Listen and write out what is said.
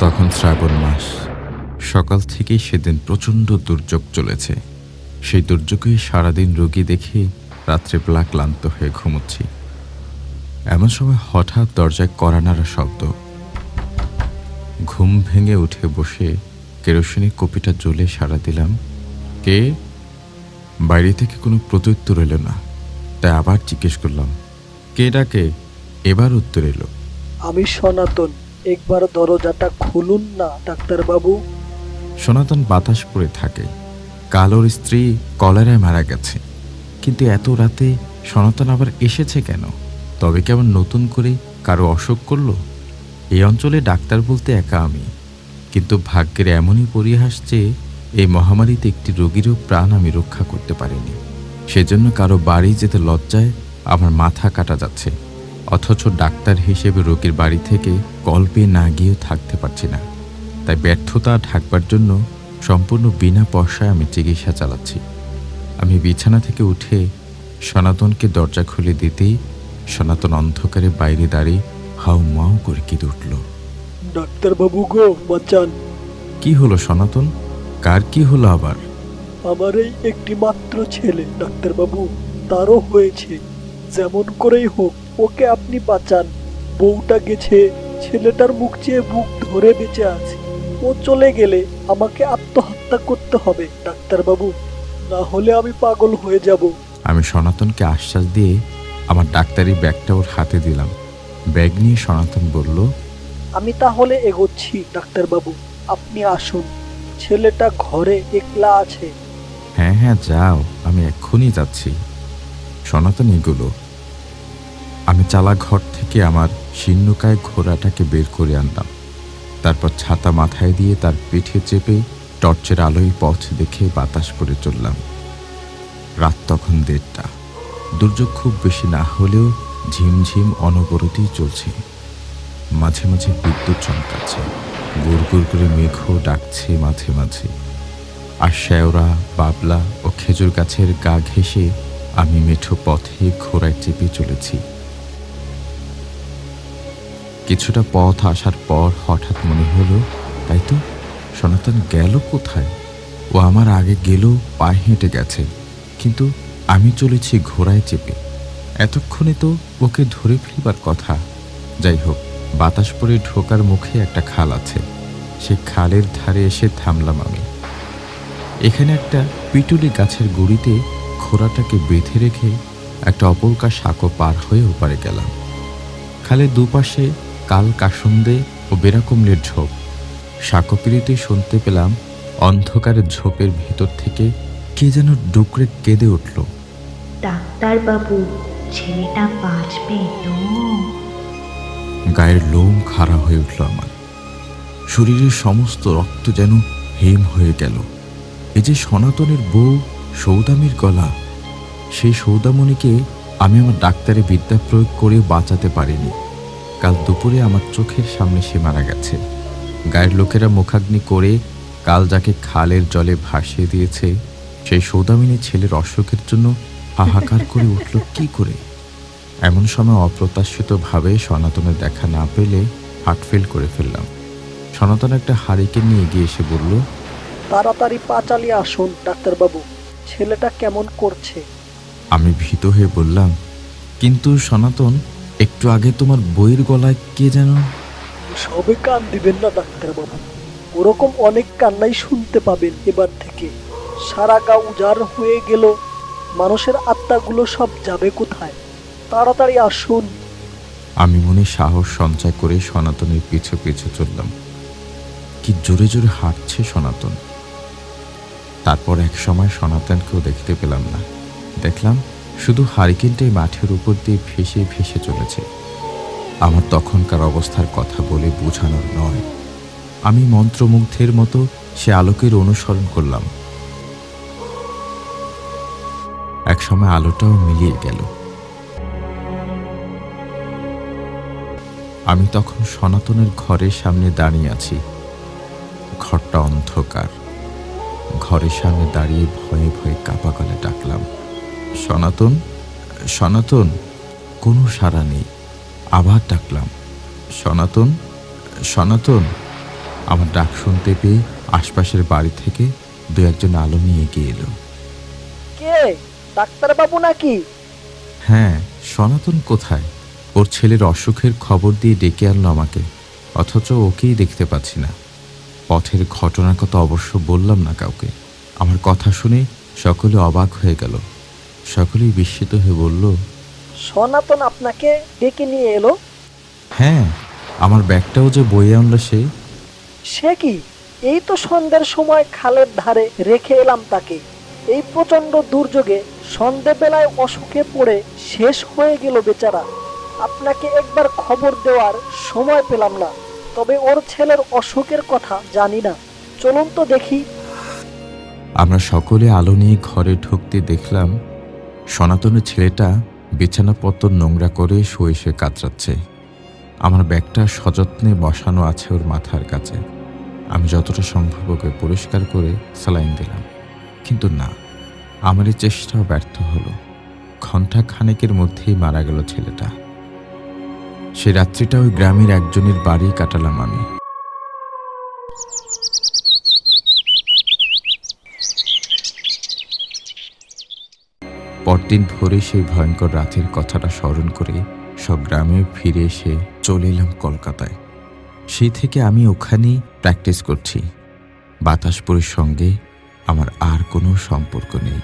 তখন শ্রাবণ মাস। সকাল থেকেই সেদিন প্রচণ্ড দুর্যোগ চলেছে। সেই দুর্যোগে সারাদিন রোগী দেখে রাত্রেবেলা ক্লান্ত হয়ে ঘুমোচ্ছি। এমন সময় হঠাৎ দরজায় কড়া নাড়া শব্দ। ঘুম ভেঙে উঠে বসে কেরোসিনের কপিটা জ্বলে সাড়া দিলাম। কে? বাইরে থেকে কোনো প্রত্যুত্তর এলো না। তাই আবার জিজ্ঞেস করলাম, কে ডাকে? এবার উত্তর এলো, আমি সনাতন, একবার দরজাটা খুলুন না ডাক্তারবাবু। সনাতন বাতাস পড়ে থাকে। কালোর স্ত্রী কলেরায় মারা গেছে, কিন্তু এত রাতে সনাতন আবার এসেছে কেন? তবে কেমন নতুন করে কারো অসুখ করলো? এই অঞ্চলে ডাক্তার বলতে একা আমি, কিন্তু ভাগ্যের এমনই পরিহাস যে এই মহামারীতে একটি রোগীরও প্রাণ আমি রক্ষা করতে পারিনি। সেজন্য কারো বাড়ি যেতে লজ্জায় আমার মাথা কাটা যাচ্ছে, অথচ ডাক্তার হিসেবে রোগীর বাড়ি থেকে কল পেয়ে না গিয়েও থাকতে পারছি না। তাই ব্যর্থতা ঢাকবার জন্য সম্পূর্ণ বিনা পয়সায় আমি চিকিৎসা চালাচ্ছি। আমি বিছানা থেকে উঠে সনাতনকে দরজা খুলে দিতেই সনাতন অন্ধকারে বাইরে দাঁড়িয়ে হাউ মাউ করে কেঁদে উঠল। ডাক্তারবাবু গো, বাঁচান। কি হলো সনাতন? কার কি হলো আবার? আমার এই একটি মাত্র ছেলে ডাক্তারবাবু, তারও হয়েছে। যেমন করেই হোক ওকে আপনি বাঁচান। বউটা গেছে, ছেলেটার মুখ চেয়ে বুক ধরে বেঁচে আছে। ও চলে গেলে আমাকে আত্মহত্যা করতে হবে ডাক্তারবাবু, না হলে আমি পাগল হয়ে যাব। আমি সনাতনকে আশ্বাস দিয়ে আমার ডাক্তারি ব্যাগটা ওর হাতে দিলাম। ব্যাগ নিয়ে সনাতন বলল, আমি তাহলে এগোচ্ছি ডাক্তারবাবু, আপনি আসুন। ছেলেটা ঘরে একলা আছে। হ্যাঁ হ্যাঁ যাও, আমি এক্ষুনি যাচ্ছি। সনাতন এগুলো। আমি চালা ঘর থেকে আমার শীর্ণকায় ঘোড়াটাকে বের করে আনলাম। তারপর ছাতা মাথায় দিয়ে তার পিঠে চেপে টর্চের আলোয় পথ দেখে বাতাস পড়ে চললাম। রাত তখন 1:30। দুর্যোগ খুব বেশি না হলেও ঝিমঝিম অনবরতই চলছে। মাঝে মাঝে বিদ্যুৎ চমকাচ্ছে, গুড় গুড় করে মেঘও ডাকছে মাঝে মাঝে। আর শেওড়া, বাবলা ও খেজুর গাছের গা ঘেঁষে আমি মেঠো পথে ঘোড়ায় চেপে চলেছি। কিছুটা পথ আসার পর হঠাৎ মনে হলো, তাই তো, সনাতন গেল কোথায়? ও আমার আগে গেলেও পায়ে হেঁটে গেছে, কিন্তু আমি চলেছি ঘোড়ায় চেপে। এতক্ষণে তো ওকে ধরে ফেলবার কথা। যাই হোক, বাতাস পড়ে ঢোকার মুখে একটা খাল আছে। সে খালের ধারে এসে থামলাম আমি। এখানে একটা পিটুলি গাছের গুড়িতে ঘোড়াটাকে বেঁধে রেখে একটা অপরকা সাঁকো পার হয়ে ওপারে গেলাম। খালের দুপাশে কাল কাসুন্দে ও বেরাকুমলের ঝোপ। সাঁকো পেরিতে শুনতে পেলাম অন্ধকারের ঝোপের ভেতর থেকে কে যেন ডুকরে কেঁদে উঠল। ডাক্তারবাবু, ছেলেটা বাঁচবে তো? গায়ের লোম খাড়া হয়ে উঠল আমার। শরীরের সমস্ত রক্ত যেন হেম হয়ে গেল। এই যে সনাতনের বউ সৌদামির গলা, সেই সৌদামণিকে আমি আমার ডাক্তারি বিদ্যা প্রয়োগ করে বাঁচাতে পারিনি। কাল দুপুরে আমার চোখের সামনে সে মারা গেছে। গায়ের লোকেরা মুখাগ্নি করে কাল যাকে খালের জলে ভাসিয়ে দিয়েছে, সেই সৌদামিনী ছেলের অসুখের জন্য হাহাকার করে উঠল কি করে? এমন সময় অপ্রত্যাশিতভাবে সনাতনের দেখা না পেলে হার্টফেল করে ফেললাম। সনাতন একটা হারিকেন নিয়ে এগিয়ে এসে বলল, তাড়াতাড়ি পা চালিয়ে আসুন ডাক্তারবাবু, ছেলেটা কেমন করছে। আমি ভীত হয়ে বললাম, কিন্তু সনাতন, একটু আগে তোমার বইয়ের গলায় কে যেন। সবে কান দিবেন না ডাক্তারবাবু, ওরকম অনেক কান্নাই শুনতে পাবেন এবার থেকে। সারা গা উজাড় হয়ে গেল, মানুষের আত্মাগুলো সব যাবে কোথায়? তাড়াতাড়ি আসুন। আমি মনে সাহস সঞ্চয় করে সনাতনের পিছু পিছু চললাম। কি জোরে জোরে হাঁটছে সনাতন। তারপর এক সময় সনাতনকেও দেখতে পেলাম না। দেখলাম শুধু হারিকেনটাই মাঠের উপর দিয়ে ভেসে ভেসে চলেছে। আমার তখনকার অবস্থার কথা বলে বোঝানোর নয়। আমি মন্ত্রমুগ্ধের মতো সে আলোকের অনুসরণ করলাম। এক সময় আলোটাও মিলিয়ে গেল। আমি তখন সনাতনের ঘরের সামনে দাঁড়িয়ে আছি। ঘরটা অন্ধকার। ঘরের সামনে দাঁড়িয়ে ভয়ে ভয়ে কাঁপা গলায় ডাকলাম, সনাতন, সনাতন। কোনো সাড়া নেই। আবার ডাকলাম, সনাতন, সনাতন। আমার ডাক শুনতে পেয়ে আশপাশের বাড়ি থেকে দু একজন আলো নিয়ে এগিয়ে এলো। কে, ডাক্তারবাবু নাকি? হ্যাঁ, সনাতন কোথায়? ওর ছেলের অসুখের খবর দিয়ে ডেকে আনলো আমাকে, অথচ ওকেই দেখতে পাচ্ছি না। পথের ঘটনার কথা অবশ্য বললাম না কাউকে। আমার কথা শুনে সকলে অবাক হয়ে গেল। সকলেই বিস্মিত হয়ে বলল, সনাতন আপনাকে ডেকে নিয়ে এলো? হ্যাঁ, আমার ব্যাগটাও যে বয়ে আনলো সে। সে কি? এই তো সন্ধ্যের সময় খালের ধারে রেখে এলাম তাকে। এই প্রচন্ড দুর্যোগে সন্ধেবেলায় অসুখে পড়ে শেষ হয়ে গেল বেচারা। আপনাকে একবার খবর দেওয়ার সময় পেলাম না, তবে ওর ছেলের অসুখের কথা জানি না। চলুন তো দেখি। আমরা সকলে আলো নিয়ে ঘরে ঢুকতে দেখলাম সনাতনের ছেলেটা বিছানাপত্র নোংরা করে শুয়ে শুয়ে কাতরাচ্ছে। আমার ব্যাগটা সযত্নে বসানো আছে ওর মাথার কাছে। আমি যতটা সম্ভব ওকে পরিষ্কার করে স্যালাইন দিলাম, কিন্তু না, আমার এই চেষ্টাও ব্যর্থ হলো। ঘণ্টা খানেকের মধ্যেই মারা গেল ছেলেটা। সে রাত্রিটা ওই গ্রামের একজনের বাড়ি কাটালাম আমি। পরদিন ভোরে সেই ভয়ঙ্কর রাতের কথাটা স্মরণ করে সব গ্রামে ফিরে এসে চলে এলাম কলকাতায়। সেই থেকে আমি ওখানেই প্র্যাকটিস করছি। বাতাসপুরের সঙ্গে আমার আর কোনো সম্পর্ক নেই।